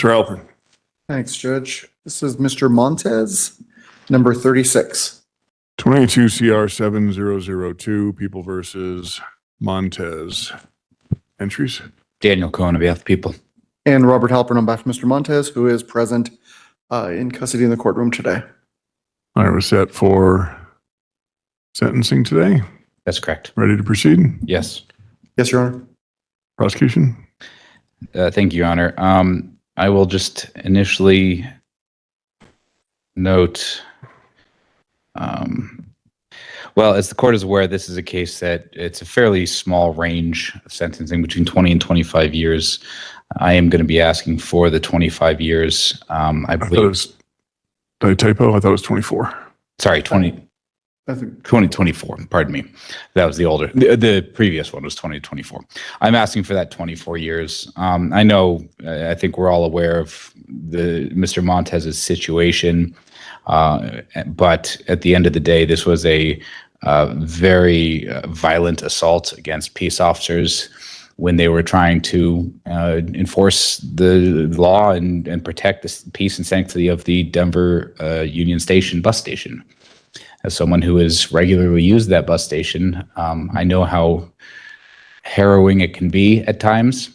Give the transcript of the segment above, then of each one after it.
Mr. Halpern. Thanks, Judge. This is Mr. Montez, number 36. 22 CR 7002, People versus Montez. Entries? Daniel Cohen on behalf of the people. And Robert Halpern on behalf of Mr. Montez, who is present in custody in the courtroom today. I was set for sentencing today. That's correct. Ready to proceed? Yes. Yes, Your Honor. Prosecution? Thank you, Your Honor. I will just initially note, well, as the court is aware, this is a case that it's a fairly small range of sentencing between 20 and 25 years. I am going to be asking for the 25 years. I believe. Did I typo? I thought it was 24. Sorry, 2024. Pardon me. That was the older. The previous one was 2024. I'm asking for that 24 years. I know. I think we're all aware of Mr. Montez's situation, but at the end of the day, this was a very violent assault against peace officers when they were trying to enforce the law and protect the peace and sanctity of the Denver Union Station bus station. As someone who has regularly used that bus station, I know how harrowing it can be at times.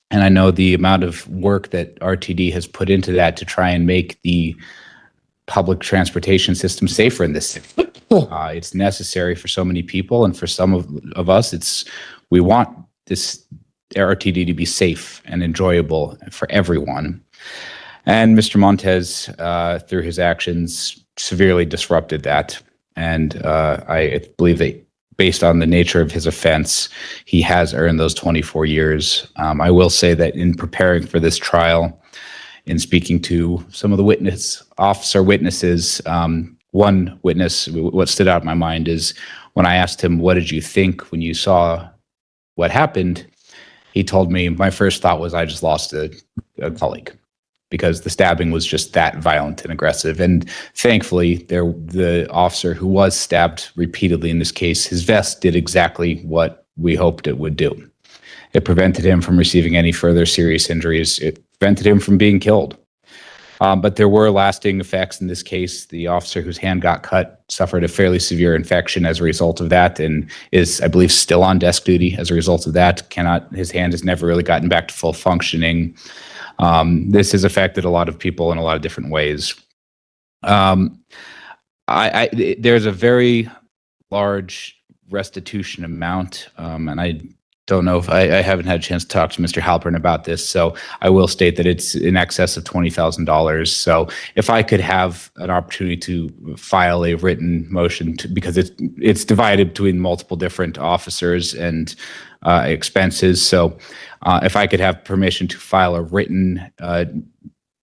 And I know the amount of work that RTD has put into that to try and make the public transportation system safer in this city. It's necessary for so many people, and for some of us, we want this RTD to be safe and enjoyable for everyone. And Mr. Montez, through his actions, severely disrupted that. And I believe that based on the nature of his offense, he has earned those 24 years. I will say that in preparing for this trial, in speaking to some of the officer witnesses, one witness, what stood out in my mind is when I asked him, what did you think when you saw what happened? He told me, my first thought was I just lost a colleague, because the stabbing was just that violent and aggressive. And thankfully, the officer who was stabbed repeatedly in this case, his vest did exactly what we hoped it would do. It prevented him from receiving any further serious injuries. It prevented him from being killed. But there were lasting effects in this case. The officer whose hand got cut suffered a fairly severe infection as a result of that, and is, I believe, still on desk duty as a result of that. His hand has never really gotten back to full functioning. This has affected a lot of people in a lot of different ways. There's a very large restitution amount, and I don't know if I haven't had a chance to talk to Mr. Halpern about this, so I will state that it's in excess of $20,000. So if I could have an opportunity to file a written motion, because it's divided between multiple different officers and expenses. So if I could have permission to file a written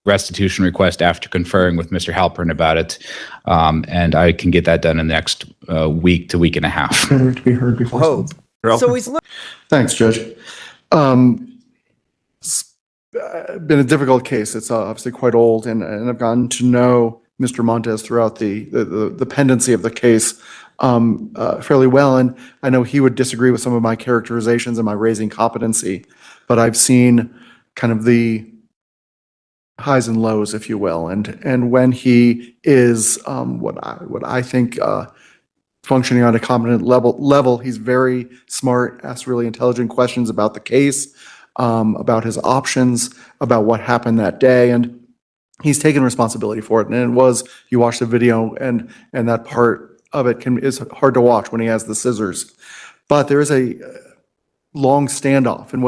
restitution request after conferring with Mr. Halpern about it, and I can get that done in the next week to week and a half. Better to be heard before. Oh, so he's Thanks, Judge. It's been a difficult case. It's obviously quite old, and I've gotten to know Mr. Montez throughout the pendency of the case fairly well, and I know he would disagree with some of my characterizations and my raising competency, but I've seen kind of the highs and lows, if you will, and when he is what I think functioning on a competent level, he's very smart, asks really intelligent questions about the case, about his options, about what happened that day, and he's taken responsibility for it. And it was, you watch the video, and that part of it is hard to watch when he has the scissors. But there is a long standoff, and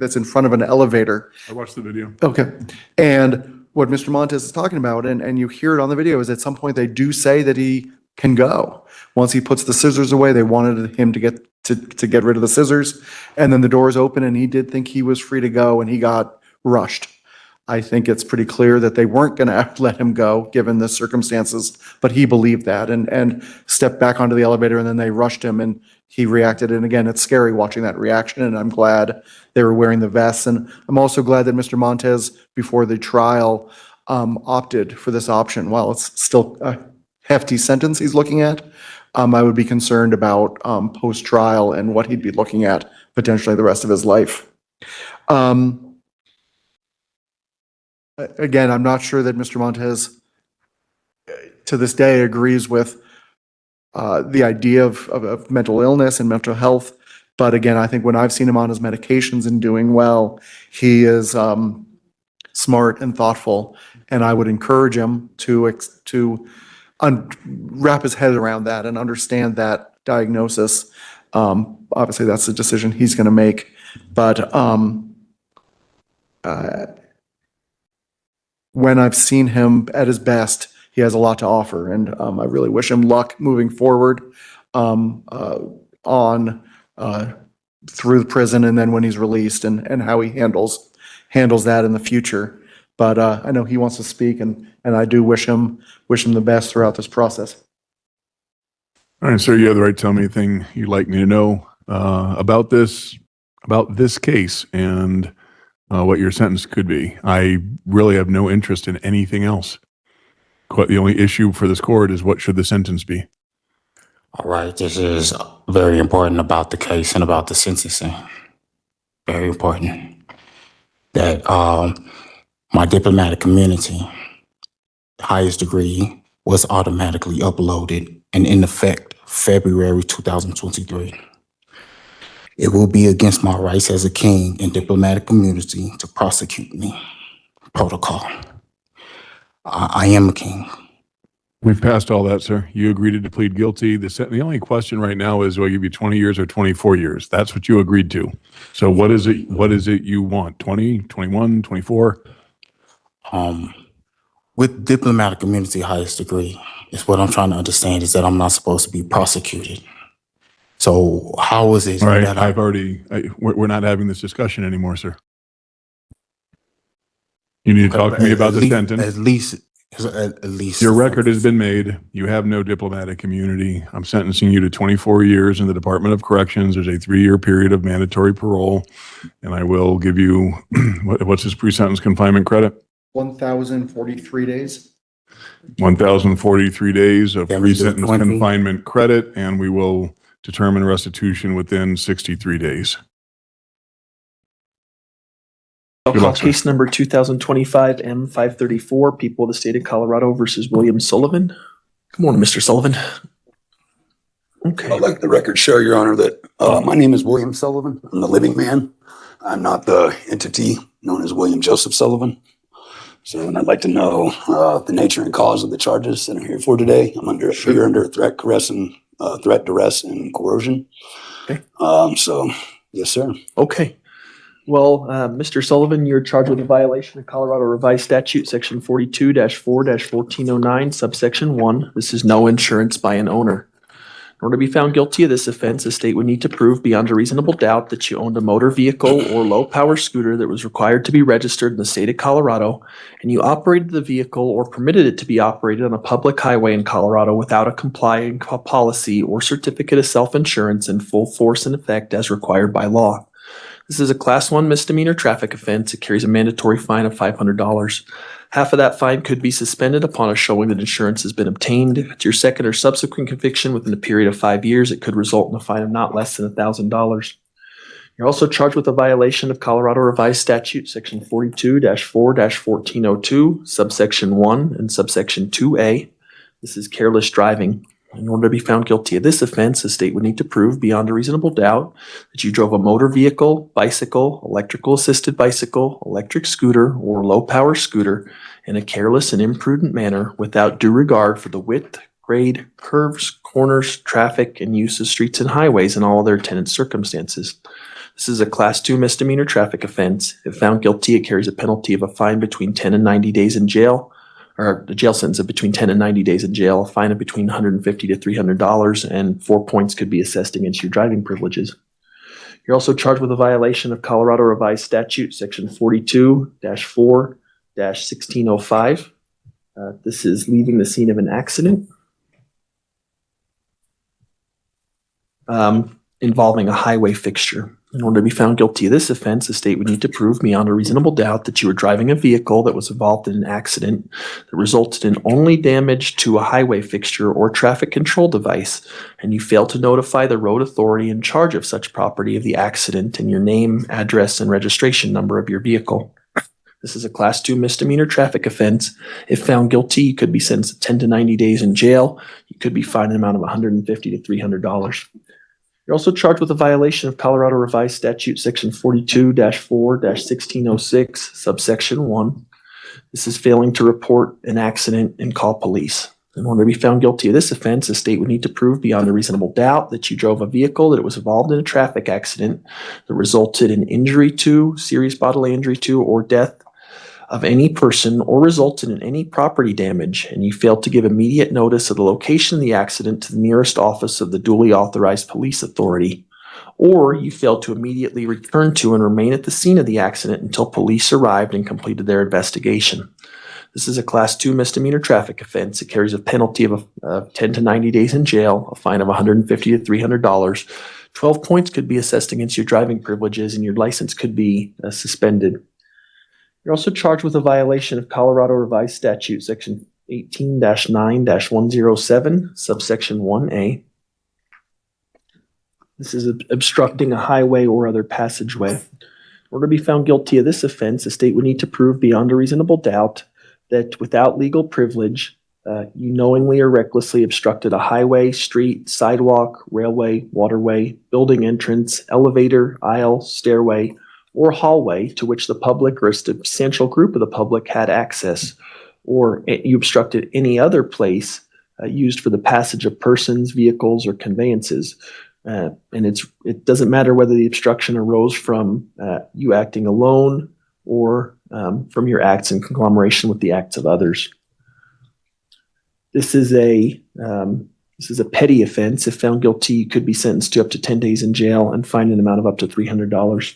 that's in front of an elevator. I watched the video. Okay. And what Mr. Montez is talking about, and you hear it on the video, is at some point they do say that he can go. Once he puts the scissors away, they wanted him to get rid of the scissors, and then the doors open, and he did think he was free to go, and he got rushed. I think it's pretty clear that they weren't going to let him go given the circumstances, but he believed that and stepped back onto the elevator, and then they rushed him and he reacted. And again, it's scary watching that reaction, and I'm glad they were wearing the vests. And I'm also glad that Mr. Montez, before the trial, opted for this option. While it's still a hefty sentence he's looking at, I would be concerned about post-trial and what he'd be looking at potentially the rest of his life. Again, I'm not sure that Mr. Montez to this day agrees with the idea of mental illness and mental health. But again, I think when I've seen him on his medications and doing well, he is smart and thoughtful. And I would encourage him to wrap his head around that and understand that diagnosis. Obviously, that's a decision he's going to make. But when I've seen him at his best, he has a lot to offer, and I really wish him luck moving forward through the prison, and then when he's released, and how he handles that in the future. But I know he wants to speak, and I do wish him the best throughout this process. All right, sir, you have the right to tell me anything you'd like me to know about this case and what your sentence could be. I really have no interest in anything else. The only issue for this court is what should the sentence be? All right, this is very important about the case and about the sentencing. Very important that my diplomatic immunity, highest degree, was automatically uploaded and in effect February 2023. It will be against my rights as a king and diplomatic immunity to prosecute me. Protocol. I am a king. We've passed all that, sir. You agreed to plead guilty. The only question right now is, will I give you 20 years or 24 years? That's what you agreed to. So what is it you want? 20, 21, 24? With diplomatic immunity, highest degree, is what I'm trying to understand is that I'm not supposed to be prosecuted. So how is it All right, that we're not having this discussion anymore, sir. You need to talk to me about the sentence. At least Your record has been made. You have no diplomatic immunity. I'm sentencing you to 24 years in the Department of Corrections. There's a 3-year period of mandatory parole, and I will give you, what's his pre-sentence confinement credit? 1,043 days. 1,043 days of Can we do pre-sentence 20? confinement credit, and we will determine restitution within 63 days. I'll Good call luck, sir. case number 2025 M534, People of the State of Colorado versus William Sullivan. Good morning, Mr. Sullivan. Okay. I'd like the record show, Your Honor, that my name is William Sullivan. I'm the living man. I'm not the entity known as William Joseph Sullivan. So, and I'd like to know the nature and cause of the charges that I'm here for today. You're under threat, duress, and coercion. Okay. So, yes, sir. Okay. Well, Mr. Sullivan, you're charged with a violation of Colorado Revised Statute, Section 42-4-1409, subsection 1. This is no insurance by an owner. In order to be found guilty of this offense, the state would need to prove beyond a reasonable doubt that you owned a motor vehicle or low-power scooter that was required to be registered in the state of Colorado, and you operated the vehicle or permitted it to be operated on a public highway in Colorado without a complying policy or certificate of self-insurance in full force and effect as required by law. This is a Class 1 misdemeanor traffic offense. It carries a mandatory fine of $500. Half of that fine could be suspended upon a showing that insurance has been obtained. If it's your second or subsequent conviction within a period of 5 years, it could result in a fine of not less than $1,000. You're also charged with a violation of Colorado Revised Statute, Section 42-4-1402, subsection 1 and subsection 2A. This is careless driving. In order to be found guilty of this offense, the state would need to prove beyond a reasonable doubt that you drove a motor vehicle, bicycle, electrical assisted bicycle, electric scooter, or low power scooter in a careless and imprudent manner without due regard for the width, grade, curves, corners, traffic, and use of streets and highways and all other attendant circumstances. This is a Class 2 misdemeanor traffic offense. If found guilty, it carries a penalty of a fine between 10 and 90 days in jail, or a jail sentence of between 10 and 90 days in jail, a fine of between $150 to $300, and 4 points could be assessed against your driving privileges. You're also charged with a violation of Colorado Revised Statute, Section 42-4-1605. This is leaving the scene of an accident involving a highway fixture. In order to be found guilty of this offense, the state would need to prove beyond a reasonable doubt that you were driving a vehicle that was involved in an accident that resulted in only damage to a highway fixture or traffic control device, and you failed to notify the road authority in charge of such property of the accident and your name, address, and registration number of your vehicle. This is a Class 2 misdemeanor traffic offense. If found guilty, you could be sentenced to 10 to 90 days in jail. You could be fined an amount of $150 to $300. You're also charged with a violation of Colorado Revised Statute Section 42-4-1606, subsection 1. This is failing to report an accident and call police. In order to be found guilty of this offense, the state would need to prove beyond a reasonable doubt that you drove a vehicle, that it was involved in a traffic accident that resulted in injury to, serious bodily injury to, or death of any person, or resulted in any property damage, and you failed to give immediate notice of the location of the accident to the nearest office of the duly authorized police authority, or you failed to immediately return to and remain at the scene of the accident until police arrived and completed their investigation. This is a Class 2 misdemeanor traffic offense. It carries a penalty of 10 to 90 days in jail, a fine of $150 to $300. 12 points could be assessed against your driving privileges, and your license could be suspended. You're also charged with a violation of Colorado Revised Statute Section 18-9-107, subsection 1A. This is obstructing a highway or other passageway. In order to be found guilty of this offense, the state would need to prove beyond a reasonable doubt that without legal privilege, you knowingly or recklessly obstructed a highway, street, sidewalk, railway, waterway, building entrance, elevator, aisle, stairway, or hallway to which the public or a substantial group of the public had access, or you obstructed any other place used for the passage of persons, vehicles, or conveyances. And it doesn't matter whether the obstruction arose from you acting alone or from your acts in conglomeration with the acts of others. This is a petty offense. If found guilty, you could be sentenced to up to 10 days in jail and fined an amount of up to $300.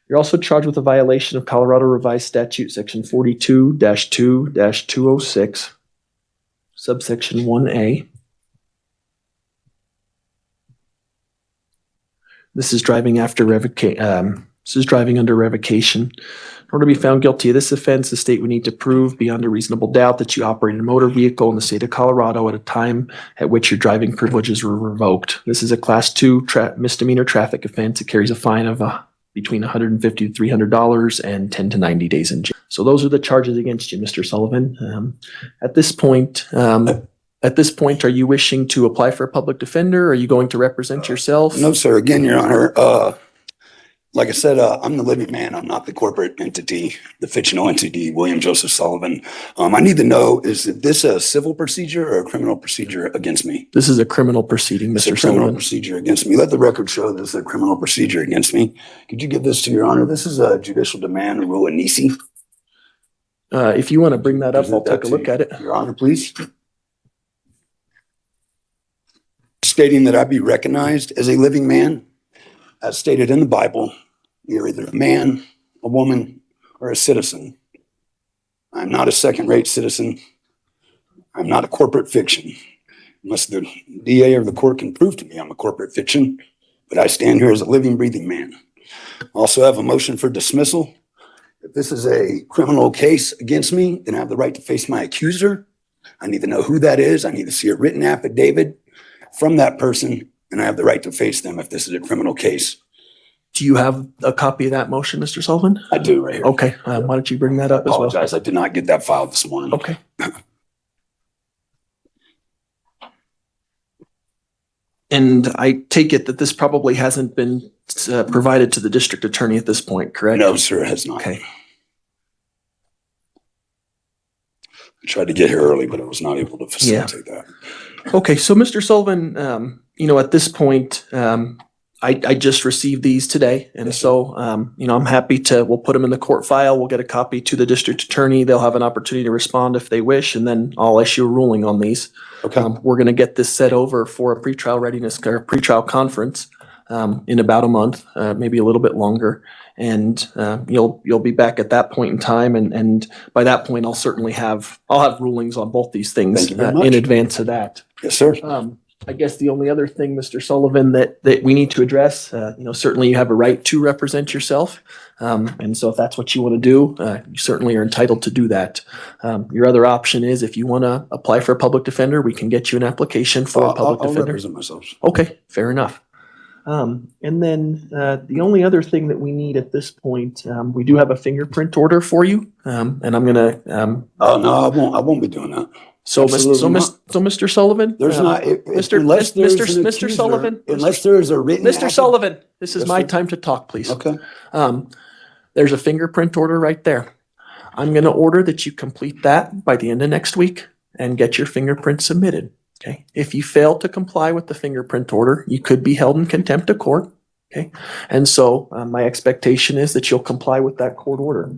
You're also charged with a violation of Colorado Revised Statute Section 42-2-206, subsection 1A. This is driving under revocation. In order to be found guilty of this offense, the state would need to prove beyond a reasonable doubt that you operated a motor vehicle in the state of Colorado at a time at which your driving privileges were revoked. This is a Class 2 misdemeanor traffic offense. It carries a fine of between $150 to $300 and 10 to 90 days in jail. So those are the charges against you, Mr. Sullivan. At this point, are you wishing to apply for a public defender? Are you going to represent yourself? No, sir. Again, Your Honor, like I said, I'm the living man. I'm not the corporate entity, the fictional entity, William Joseph Sullivan. I need to know, is this a civil procedure or a criminal procedure against me? This is a criminal proceeding, It's a Mr. criminal Sullivan. procedure against me. Let the record show this is a criminal procedure against me. Could you give this to Your Honor? This is a judicial demand, a rule of Nisi. If you want to bring that up, I'll Present take a look at it. Your Honor, please. Stating that I be recognized as a living man, as stated in the Bible. You're either a man, a woman, or a citizen. I'm not a second-rate citizen. I'm not a corporate fiction. Unless the DA or the court can prove to me I'm a corporate fiction, but I stand here as a living, breathing man. I also have a motion for dismissal. If this is a criminal case against me, then I have the right to face my accuser. I need to know who that is. I need to see a written affidavit from that person, and I have the right to face them if this is a criminal case. Do you have a copy of that motion, Mr. Sullivan? I do right here. Okay. Why don't you bring that up as well? Apologize, I did not get that filed this morning. Okay. And I take it that this probably hasn't been provided to the district attorney at this point, correct? No, sir, it has not. Okay. I tried to get here early, but I was not able to facilitate that. Okay. So, Mr. Sullivan, at this point, I just received these today. And Yes, sir. so, I'm happy we'll put them in the court file. We'll get a copy to the district attorney. They'll have an opportunity to respond if they wish, and then I'll issue a ruling on these. Okay. We're going to get this set over for a pretrial readiness or pretrial conference in about a month, maybe a little bit longer. And you'll be back at that point in time. And by that point, I'll have rulings on both these things Thank you very much. in advance of that. Yes, sir. I guess the only other thing, Mr. Sullivan, that we need to address, certainly you have a right to represent yourself. And so if that's what you want to do, you certainly are entitled to do that. Your other option is if you want to apply for a public defender, we can get you an application for a public I'll defender. represent myself. Okay, fair enough. And then the only other thing that we need at this point, we do have a fingerprint order for you, and I'm gonna. Oh, no, I won't be doing that. So, Absolutely not. Mr. Sullivan, There's not, unless there's an Mr. accuser, Sullivan, unless there is a written. Mr. Sullivan, this is Yes, my sir. time to talk, please. Okay. There's a fingerprint order right there. I'm going to order that you complete that by the end of next week and get your fingerprint submitted. Okay. If you fail to comply with the fingerprint order, you could be held in contempt of court. Okay. And so my expectation is that you'll comply with that court order.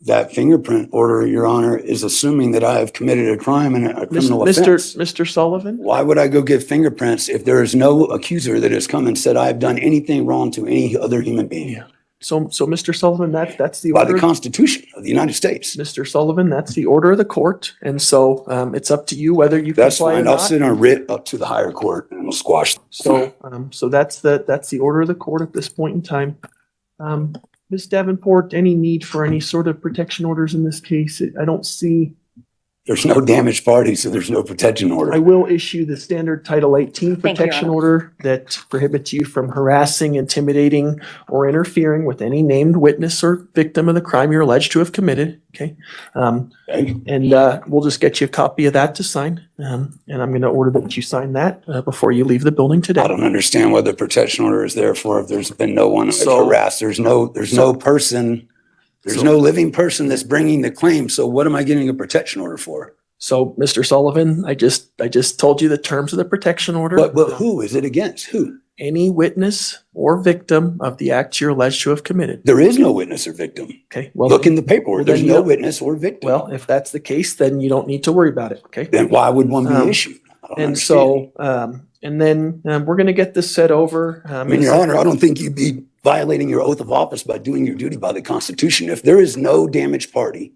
That fingerprint order, Your Honor, is assuming that I have committed a crime and a criminal offense. Mr. Sullivan, Why would I go get fingerprints if there is no accuser that has come and said I have done anything wrong to any other human being? Yeah. So Mr. Sullivan, that's the By order. the Constitution of the United States. Mr. Sullivan, that's the order of the court. And so it's up to you whether you That's comply or fine. I'll not. sit on writ up to the higher court and we'll squash. So that's the order of the court at this point in time. Ms. Davenport, any need for any sort of protection orders in this case? I don't see. There's no damaged party, so there's no protection order. I will issue the standard Title 18 Thank you, protection Your Honor. order that prohibits you from harassing, intimidating, or interfering with any named witness or victim of the crime you're alleged to have committed. Okay. Okay? And we'll just get you a copy of that to sign. And I'm going to order that you sign that before you leave the building today. I don't understand what the protection order is there for if there's been no one So- harassed. There's no person, there's So- no living person that's bringing the claim. So what am I getting a protection order for? So, Mr. Sullivan, I just told you the terms of the protection order. But who is it against? Who? Any witness or victim of the acts you're alleged to have committed. There is no witness or victim. Okay. Well, Look in the paperwork. then There's you no don't- witness or victim. well, if that's the case, then you don't need to worry about it. Okay. Then why would one be Um, issued? I don't And understand. so, and then we're going to get this set over. I mean, Your Honor, I don't think you'd be violating your oath of office by doing your duty by the Constitution. If there is no damaged party,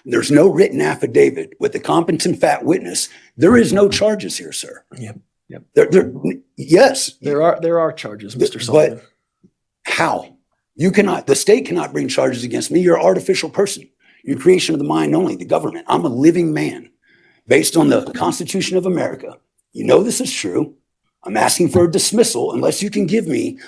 there's no written affidavit with a competent fact witness, there is no charges here, sir. Yep, yep. Yes. There are charges, Mr. But- Sullivan. How? The state cannot bring charges against me. You're an artificial person. You're a creation of the mind only, the government. I'm a living man based on the Constitution of America. You know this is true. I'm asking for a dismissal unless you can give me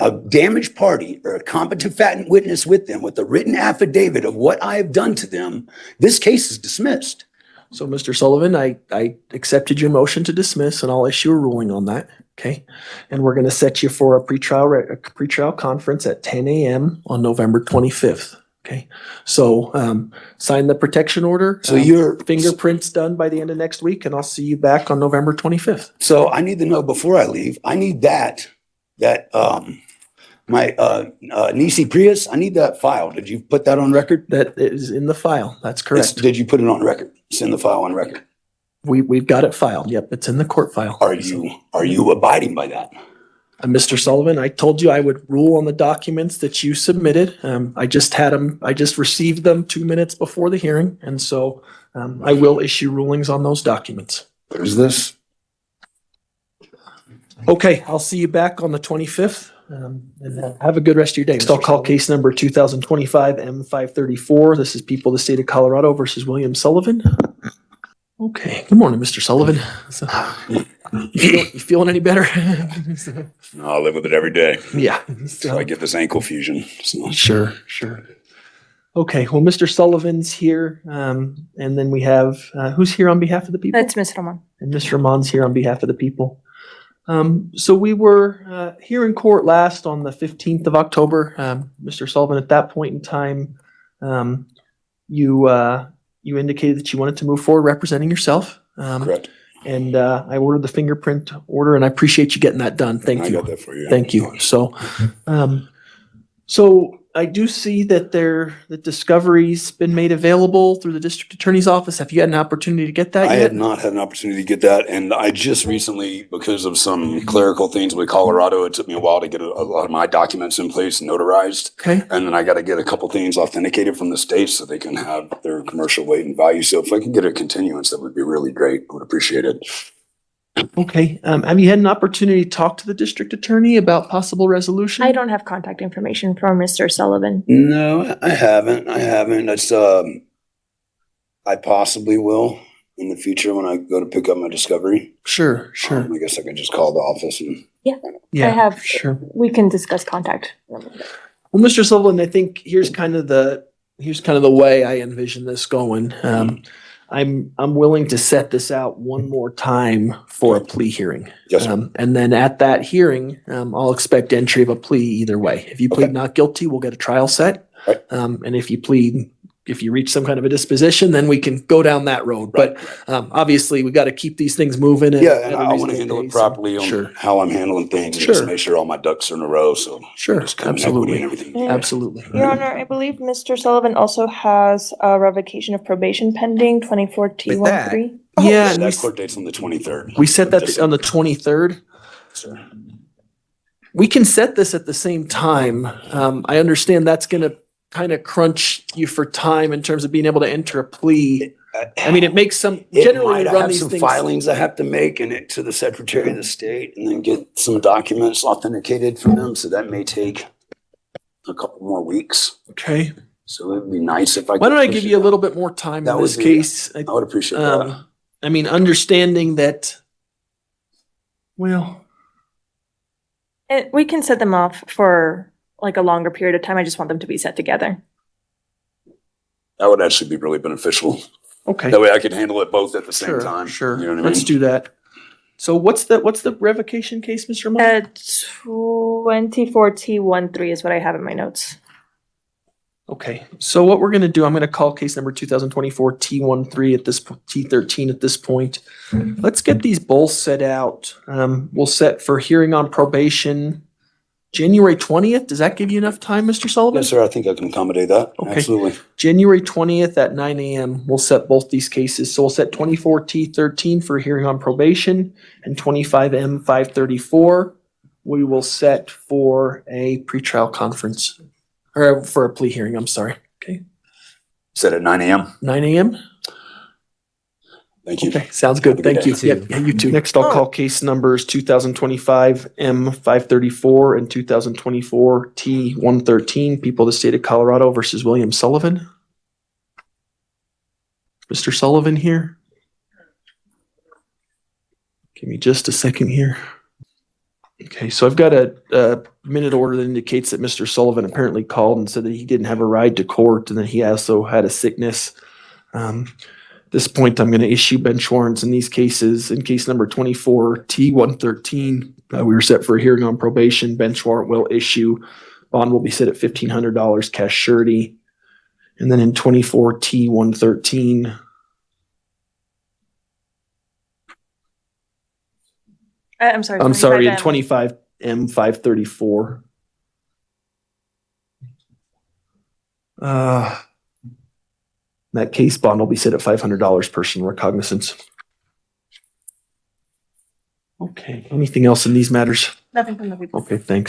a damaged party or a competent fact witness with them with a written affidavit of what I have done to them. This case is dismissed. So, Mr. Sullivan, I accepted your motion to dismiss, and I'll issue a ruling on that. Okay, and we're going to set you for a pretrial conference at 10 a.m. on November 25th. Okay, so sign the protection order. So your Fingerprints done by the end of next week, and I'll see you back on November 25th. So I need to know before I leave. I need my Nisi Prius. I need that file. Did you put that on record? That is in the file. That's correct. Did you put it on record? It's in the file on record. We've got it filed. Yep, it's in the court file. Are you abiding by that? Mr. Sullivan, I told you I would rule on the documents that you submitted. I just received them 2 minutes before the hearing, and so I will issue rulings on those documents. There's this. Okay, I'll see you back on the 25th. And have a good rest of your day. Next, I'll call case number 2025 M534. This is People of the State of Colorado versus William Sullivan. Okay, good morning, Mr. Sullivan. So, you feeling any better? I live with it every day. Yeah. So I get this ankle fusion. So. Sure. Okay, well, Mr. Sullivan's here, and then we have, who's here on behalf of the people? That's Ms. Roman. And Mr. Ramon's here on behalf of the people. So we were here in court last on the 15th of October. Mr. Sullivan, at that point in time, you indicated that you wanted to move forward representing yourself. Correct. And I ordered the fingerprint order, and I appreciate you getting that done. Thank I you. got that for you. Thank you. So I do see that the discovery's been made available through the district attorney's office. Have you had an opportunity to get that I yet? had not had an opportunity to get that. And I just recently, because of some clerical things with Colorado, it took me a while to get a lot of my documents in place, notarized. Okay. And then I got to get a couple things authenticated from the state so they can have their commercial weight and value. So if I could get a continuance, that would be really great. I would appreciate it. Okay. Have you had an opportunity to talk to the district attorney about possible resolution? I don't have contact information from Mr. Sullivan. No, I haven't. It's, I possibly will. in the future when I go to pick up my discovery? Sure, sure. I guess I could just call the office and. Yeah, I have, sure. we can discuss contact. Well, Mr. Sullivan, I think here's kind of the way I envision this going. I'm willing to set this out one more time for a plea hearing. Yes, sir. And then at that hearing, I'll expect entry of a plea either way. If you plead not guilty, we'll get a trial set. Right. And if you reach some kind of a disposition, then we can go down that road. Right. But obviously, we got to keep these things moving. Yeah, and I want to handle it properly on Sure. how I'm handling things. Sure. Just make sure all my ducks are in a row. So Sure, just kind of equity absolutely. and everything. Yeah. Absolutely. Your Honor, I believe Mr. Sullivan also has a revocation of probation pending, 24 T13. Yeah, So and that court date's on the 23rd. we set that Just- on the 23rd. Sir. We can set this at the same time. I understand that's going to kind of crunch you for time in terms of being able to enter a plea. I mean, it makes some, It generally might we run have these some things. filings I have to make and it to the Secretary of the State and then get some documents authenticated from them. So that may take a couple more weeks. Okay. So it'd be nice if I. Why don't could I push give it you a out. little bit more time That in this would be- case? I would appreciate that. I mean, understanding that, well, We can set them off for like a longer period of time. I just want them to be set together. That would actually be really beneficial. okay. That way I could handle it both at the same Sure, time. sure. You know what I Let's mean? do that. So what's the revocation case, Mr. Monk? 24 T13 is what I have in my notes. Okay, so what we're gonna do, I'm gonna call case number 2024 T13 at this, T13 at this point. Let's get these both set out. We'll set for hearing on probation January 20th. Does that give you enough time, Mr. Sullivan? Yes, sir. I think I can accommodate that. Okay. Absolutely. January 20th at 9 a.m. We'll set both these cases. So we'll set 24 T13 for hearing on probation and 25 M 534. We will set for a pretrial conference or for a plea hearing. I'm sorry. Okay. Set at 9 a.m. 9 a.m. Thank you. Okay, sounds good. Have a good Thank you. day. Yeah, you too. Next, I'll call case numbers 2025 M 534 and 2024 T 113. People of the state of Colorado versus William Sullivan. Mr. Sullivan here. Give me just a second here. Okay, so I've got a minute order that indicates that Mr. Sullivan apparently called and said that he didn't have a ride to court and that he also had a sickness. At this point, I'm going to issue bench warrants in these cases. In case number 24 T113, we were set for a hearing on probation. Bench warrant will issue. Bond will be set at $1,500 cash surety. And then in 24 T113, I'm sorry. I'm sorry, in 25 M. 25 M 534. That case bond will be set at $500 personal recognizance. Okay, anything else in these matters? Nothing from the people. Okay, thanks.